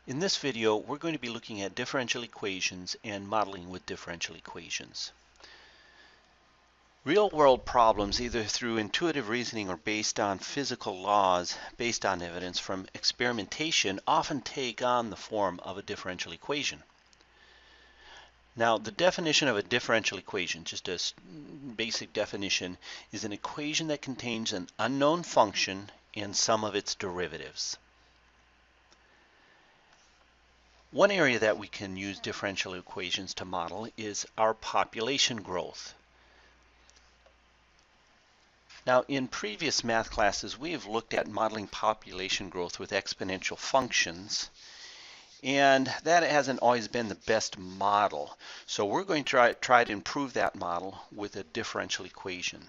In this video, we're going to be looking at differential equations and modeling with differential equations. Real-world problems, either through intuitive reasoning or based on physical laws, based on evidence from experimentation, often take on the form of a differential equation. Now, the definition of a differential equation, just a basic definition, is an equation that contains an unknown function and some of its derivatives. One area that we can use differential equations to model is our population growth. Now, in previous math classes, we have looked at modeling population growth with exponential functions, and that hasn't always been the best model. So we're going to try to improve that model with a differential equation.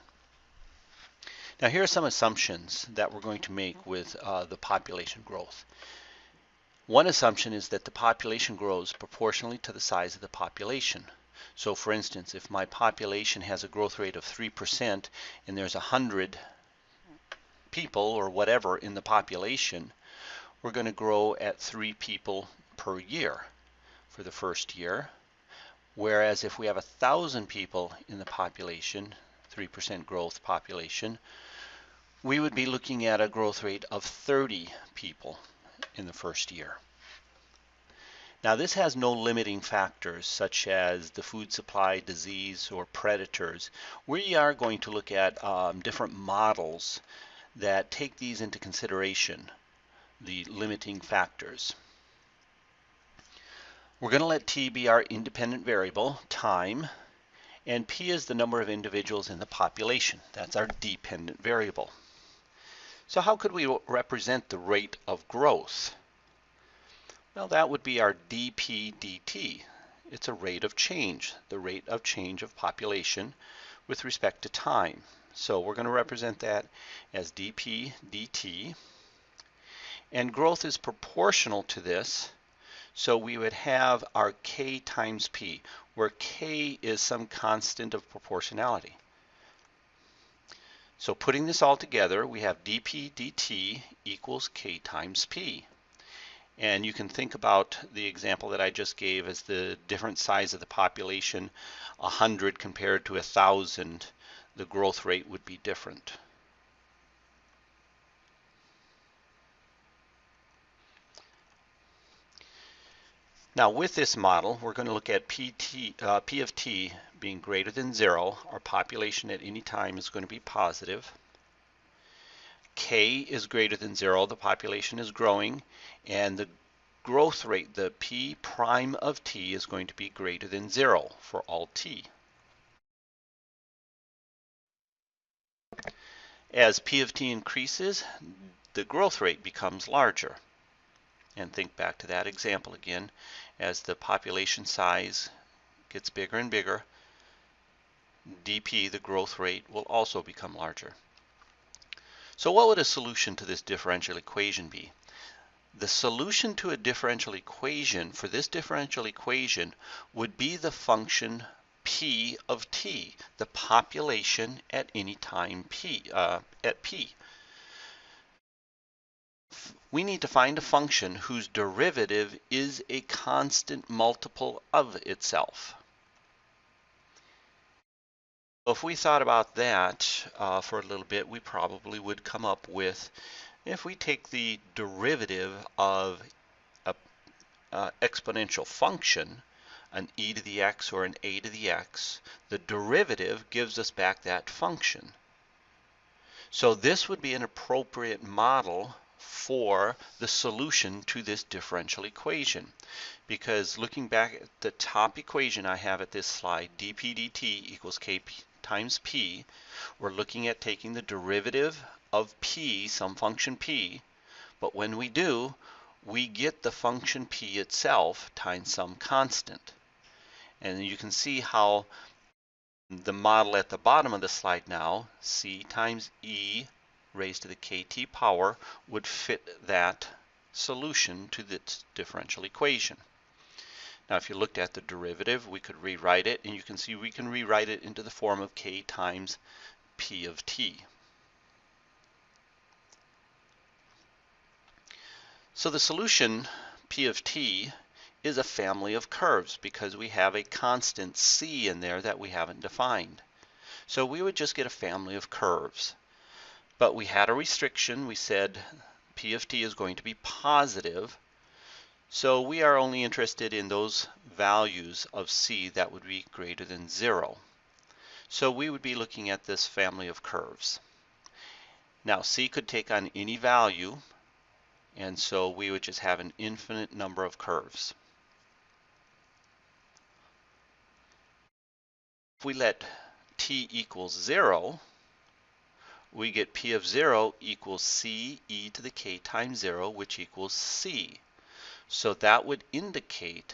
Now, here are some assumptions that we're going to make with the population growth. One assumption is that the population grows proportionally to the size of the population. So for instance, if my population has a growth rate of 3% and there's 100 people or whatever in the population, we're going to grow at 3 people per year for the first year. Whereas if we have 1,000 people in the population, 3% growth population, we would be looking at a growth rate of 30 people in the first year. Now, this has no limiting factors such as the food supply, disease, or predators. We are going to look at different models that take these into consideration, the limiting factors. We're going to let t be our independent variable, time, and p is the number of individuals in the population. That's our dependent variable. So how could we represent the rate of growth? Well, that would be our dp dt. It's a rate of change, the rate of change of population with respect to time. So we're going to represent that as dp dt. And growth is proportional to this. So we would have our k times p, where k is some constant of proportionality. So putting this all together, we have dp dt equals k times p. And you can think about the example that I just gave as the different size of the population, 100 compared to 1,000, the growth rate would be different. Now with this model, we're going to look at P of t being greater than 0. Our population at any time is going to be positive. K is greater than 0, the population is growing, and the growth rate, the p prime of t, is going to be greater than 0 for all t. As p of t increases, the growth rate becomes larger. And think back to that example again. As the population size gets bigger and bigger, dp, the growth rate, will also become larger. So what would a solution to this differential equation be? The solution to a differential equation, for this differential equation, would be the function p of t, the population at any time at p. We need to find a function whose derivative is a constant multiple of itself. If we thought about that for a little bit, we probably would come up with, if we take the derivative of an exponential function, an e to the x or an a to the x, the derivative gives us back that function. So this would be an appropriate model for the solution to this differential equation. Because looking back at the top equation I have at this slide, dp dt equals k times p, we're looking at taking the derivative of p, some function p, but when we do, we get the function p itself times some constant. And you can see how the model at the bottom of the slide now, c times e raised to the kt power, would fit that solution to this differential equation. Now if you looked at the derivative, we could rewrite it, and you can see we can rewrite it into the form of k times p of t. So the solution P of t is a family of curves because we have a constant c in there that we haven't defined. So we would just get a family of curves. But we had a restriction. We said P of t is going to be positive. So we are only interested in those values of c that would be greater than 0. So we would be looking at this family of curves. Now c could take on any value, and so we would just have an infinite number of curves. If we let t equals 0, we get P of 0 equals c e to the k times 0, which equals c. So that would indicate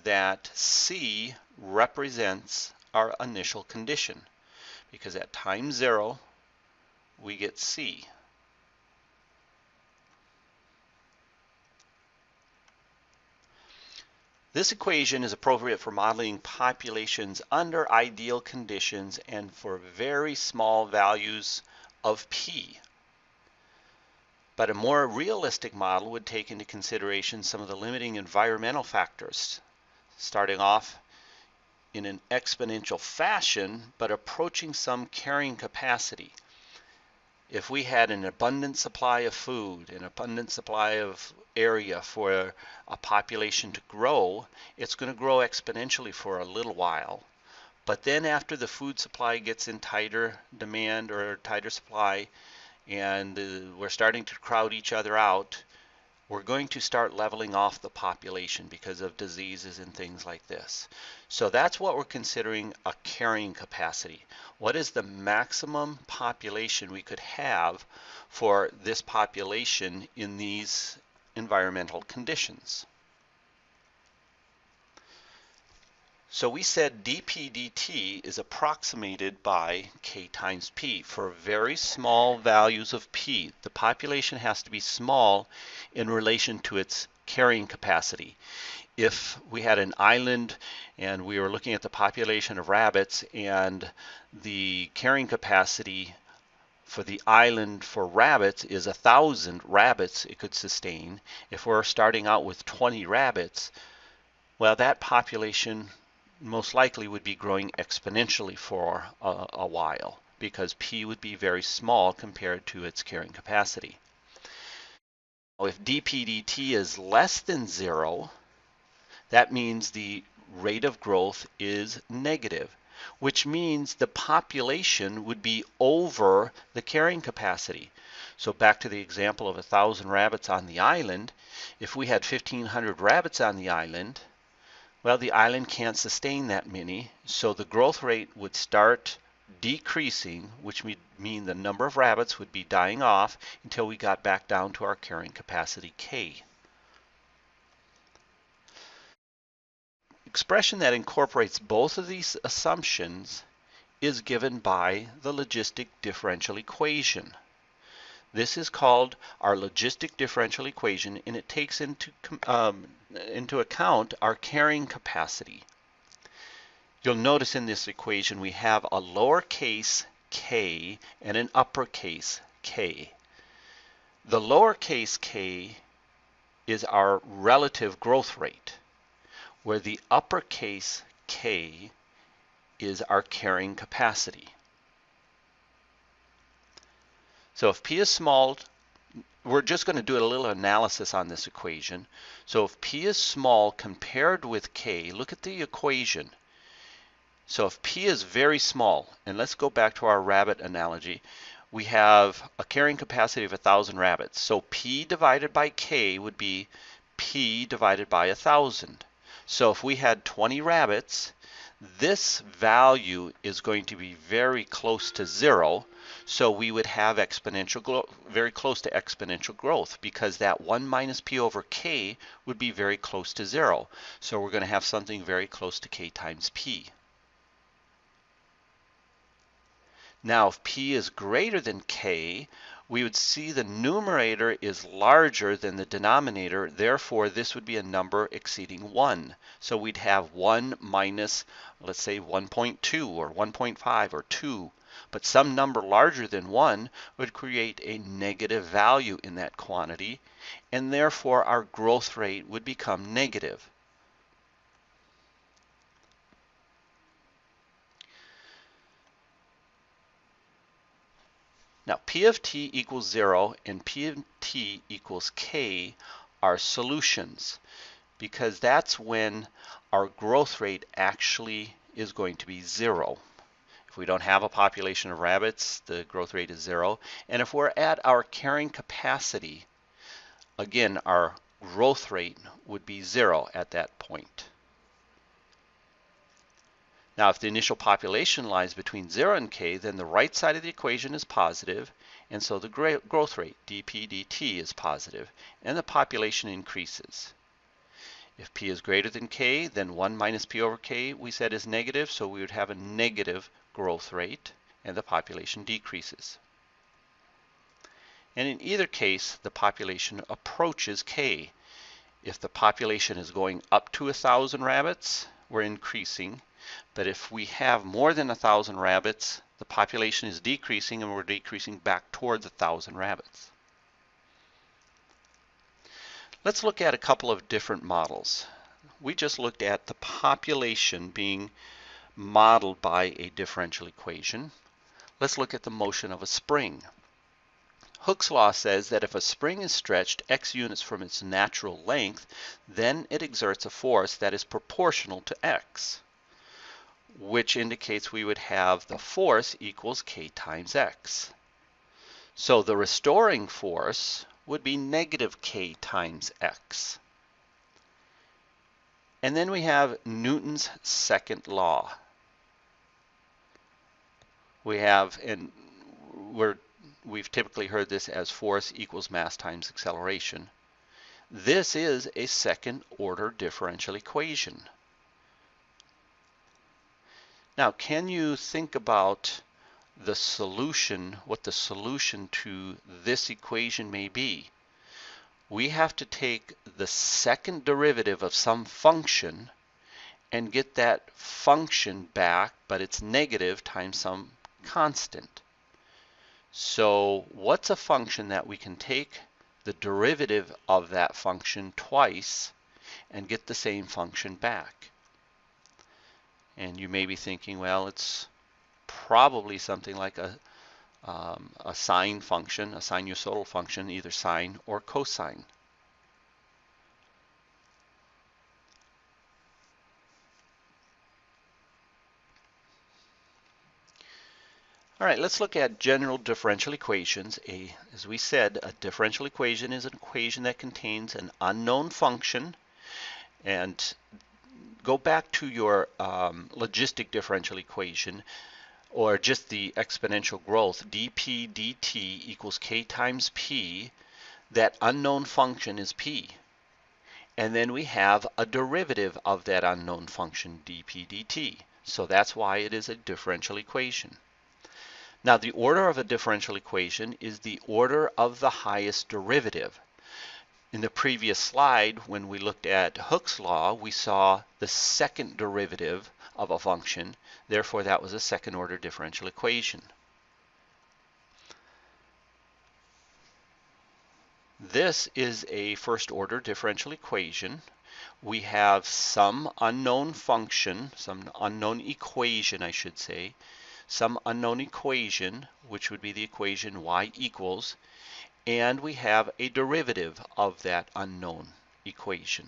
that c represents our initial condition, because at time 0, we get c. This equation is appropriate for modeling populations under ideal conditions and for very small values of p. But a more realistic model would take into consideration some of the limiting environmental factors, starting off in an exponential fashion, but approaching some carrying capacity. If we had an abundant supply of food, an abundant supply of area for a population to grow, it's going to grow exponentially for a little while. But then after the food supply gets in tighter demand or tighter supply, and we're starting to crowd each other out, we're going to start leveling off the population because of diseases and things like this. So that's what we're considering a carrying capacity. What is the maximum population we could have for this population in these environmental conditions? So we said dp dt is approximated by k times p. For very small values of p, the population has to be small in relation to its carrying capacity. If we had an island and we were looking at the population of rabbits and the carrying capacity for the island for rabbits is 1,000 rabbits it could sustain. If we're starting out with 20 rabbits, well, that population most likely would be growing exponentially for a while because P would be very small compared to its carrying capacity. If dP dt is less than 0, that means the rate of growth is negative, which means the population would be over the carrying capacity. So back to the example of 1,000 rabbits on the island, if we had 1,500 rabbits on the island, well, the island can't sustain that many, so the growth rate would start decreasing, which would mean the number of rabbits would be dying off until we got back down to our carrying capacity K. Expression that incorporates both of these assumptions is given by the logistic differential equation. This is called our logistic differential equation, and it takes into account our carrying capacity. You'll notice in this equation we have a lowercase k and an uppercase k. The lowercase k is our relative growth rate, where the uppercase k is our carrying capacity. So if P is small, we're just going to do a little analysis on this equation. So if P is small compared with K, look at the equation. So if P is very small, and let's go back to our rabbit analogy, we have a carrying capacity of 1,000 rabbits. So P divided by K would be P divided by 1,000. So if we had 20 rabbits, this value is going to be very close to 0. So we would have exponential growth, very close to exponential growth, because that 1 minus P over K would be very close to 0. So we're going to have something very close to K times P. Now if P is greater than K, we would see the numerator is larger than the denominator. Therefore, this would be a number exceeding 1. So we'd have 1 minus, let's say, 1.2 or 1.5 or 2. but some number larger than 1 would create a negative value in that quantity, and therefore our growth rate would become negative. Now, P of t equals 0 and P of t equals k are solutions, because that's when our growth rate actually is going to be 0. If we don't have a population of rabbits, the growth rate is 0. And if we're at our carrying capacity, again, our growth rate would be 0 at that point. Now, if the initial population lies between 0 and k, then the right side of the equation is positive, and so the growth rate, dp dt, is positive, and the population increases. If p is greater than k, then 1 minus p over k we said is negative, so we would have a negative growth rate, and the population decreases. And in either case, the population approaches k. If the population is going up to 1,000 rabbits, we're increasing. But if we have more than 1,000 rabbits, the population is decreasing, and we're decreasing back towards 1,000 rabbits. Let's look at a couple of different models. We just looked at the population being modeled by a differential equation. Let's look at the motion of a spring. Hooke's law says that if a spring is stretched x units from its natural length, then it exerts a force that is proportional to x, which indicates we would have the force equals k times x. So the restoring force would be negative k times x. And then we have Newton's second law. We have, and we've typically heard this as force equals mass times acceleration. This is a second order differential equation. Now, can you think about the solution, what the solution to this equation may be? We have to take the second derivative of some function and get that function back, but it's negative times some constant. So what's a function that we can take the derivative of that function twice and get the same function back? And you may be thinking, well, it's probably something like a sine function, a sinusoidal function, either sine or cosine. All right, let's look at general differential equations. As we said, a differential equation is an equation that contains an unknown function. And go back to your logistic differential equation, or just the exponential growth, dp dt equals k times p. That unknown function is p. And then we have a derivative of that unknown function, dp dt. So that's why it is a differential equation. Now, the order of a differential equation is the order of the highest derivative. In the previous slide, when we looked at Hooke's law, we saw the second derivative of a function. Therefore, that was a second order differential equation. This is a first order differential equation. We have some unknown function, some unknown equation, I should say, some unknown equation, which would be the equation y equals, and we have a derivative of that unknown equation.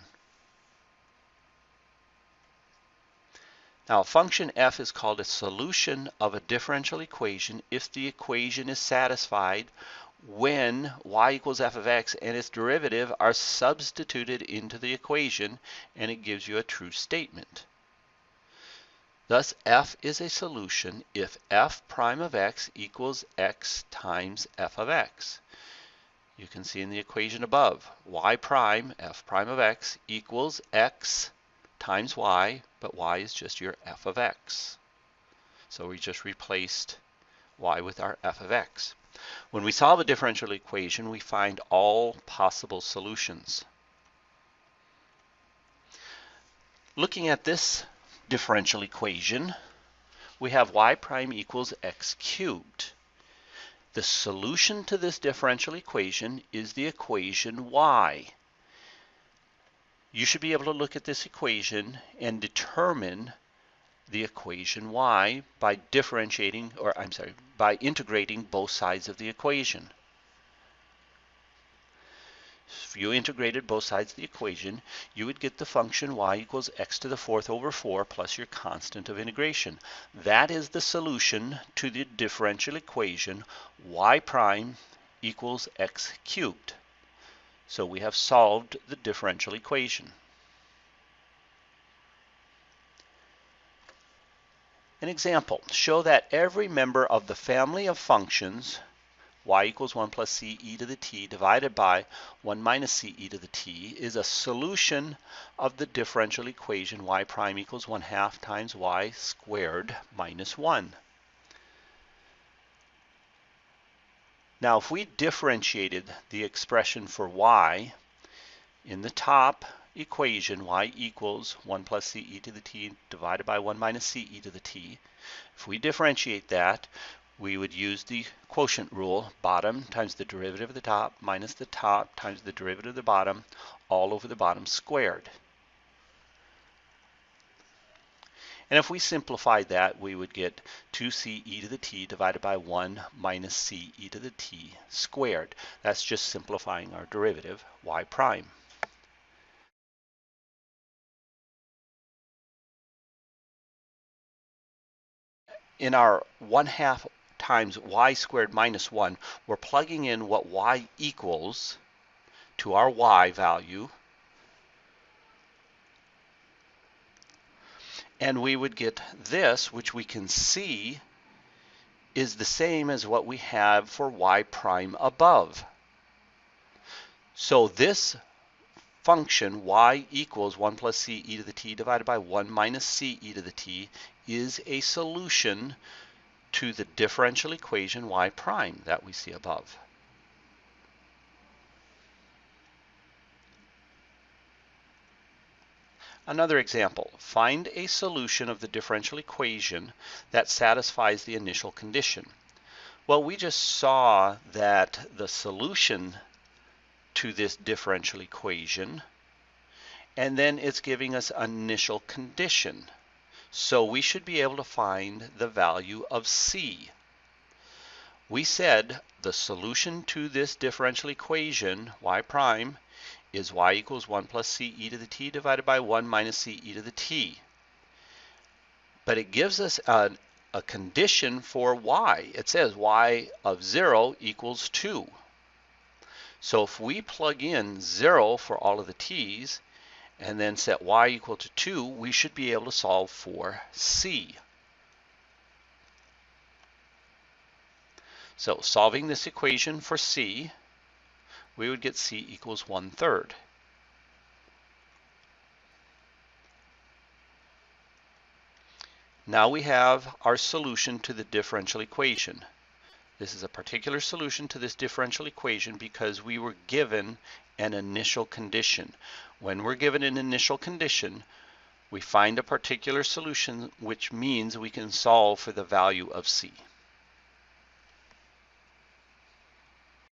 Now, function f is called a solution of a differential equation if the equation is satisfied when y equals f of x and its derivative are substituted into the equation, and it gives you a true statement. Thus, f is a solution if f prime of x equals x times f of x. You can see in the equation above, y prime, f prime of x, equals x times y, but y is just your f of x. So we just replaced y with our f of x. When we solve a differential equation, we find all possible solutions. Looking at this differential equation, we have y prime equals x cubed. The solution to this differential equation is the equation y. You should be able to look at this equation and determine the equation y by by integrating both sides of the equation. If you integrated both sides of the equation, you would get the function y equals x to the 4th over 4 plus your constant of integration. That is the solution to the differential equation y prime equals x cubed. So we have solved the differential equation. An example, show that every member of the family of functions y equals 1 plus c e to the t divided by 1 minus c e to the t is a solution of the differential equation y prime equals 1/2 times y squared minus 1. Now if we differentiated the expression for y in the top equation, y equals 1 plus c e to the t divided by 1 minus c e to the t, if we differentiate that, we would use the quotient rule, bottom times the derivative of the top minus the top times the derivative of the bottom, all over the bottom squared. And if we simplified that, we would get 2c e to the t divided by 1 minus c e to the t squared. That's just simplifying our derivative, y prime. In our 1/2 times y squared minus 1, we're plugging in what y equals to our y value, and we would get this, which we can see is the same as what we have for y prime above. So this function y equals 1 plus c e to the t divided by 1 minus c e to the t is a solution to the differential equation y prime that we see above. Another example, find a solution of the differential equation that satisfies the initial condition. Well, we just saw that the solution to this differential equation, and then it's giving us an initial condition. So we should be able to find the value of c. We said the solution to this differential equation, y prime, is y equals 1 plus c e to the t divided by 1 minus c e to the t. But it gives us a condition for y. It says y of 0 equals 2. So if we plug in 0 for all of the t's and then set y equal to 2, we should be able to solve for c. So solving this equation for c, we would get c equals 1/3. Now we have our solution to the differential equation. This is a particular solution to this differential equation because we were given an initial condition. When we're given an initial condition, we find a particular solution, which means we can solve for the value of c.